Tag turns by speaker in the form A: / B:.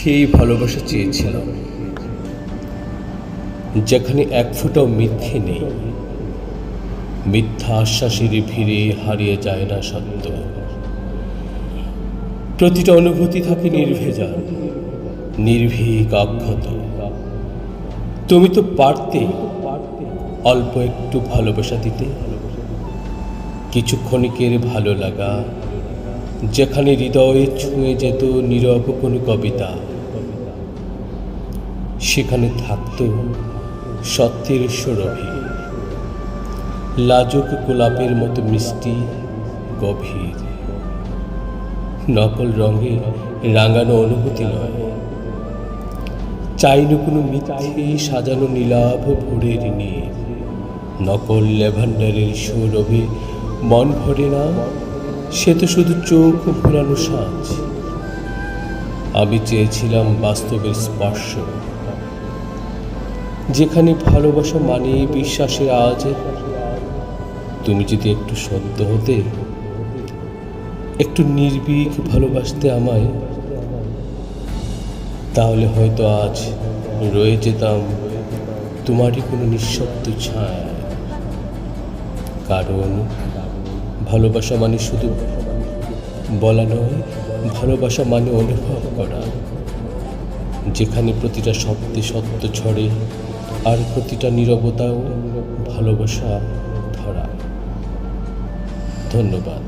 A: সেই ভালোবাসা চেয়েছিলাম যেখানে এক ফোঁটাও মিথ্যে নেই, মিথ্যা আশ্বাসের ভিড়ে হারিয়ে যায় না সত্য। প্রতিটা অনুভূতি থাকে নির্ভেজাল, নির্ভীক, অক্ষত। তুমি তো পারতে অল্প একটু ভালোবাসা দিতে, কিছু ক্ষণিকের ভালো লাগা, যেখানে হৃদয়ে ছুঁয়ে যেত নীরব কোনো কবিতা। সেখানে থাকত সত্যের সুরভি, লাজুক গোলাপের মতো মিষ্টি, গভীর। নকল রঙে রাঙানো অনুভূতি নয়, চাইনি কোনো মিথ্যে সাজানো নীলাভ ভোরের নীর। নকল ল্যাভেন্ডারের সৌরভে মন ভরে না, সে তো শুধু চোখ ঘোরানো সাজ। আমি চেয়েছিলাম বাস্তবের স্পর্শ, যেখানে ভালোবাসা মানে বিশ্বাসের আজ। তুমি যদি একটু সত্য হতে, একটু নির্ভীক ভালোবাসতে আমায়, তাহলে হয়তো আজ রয়ে যেতাম তোমারই কোনো নিঃশব্দ ছায়া। কারণ ভালোবাসা মানে শুধু বলা নয়, ভালোবাসা মানে অনুভব করা, যেখানে প্রতিটা শব্দে সত্য ছড়ে আর প্রতিটা নীরবতাও ভালোবাসা ধরা। ধন্যবাদ।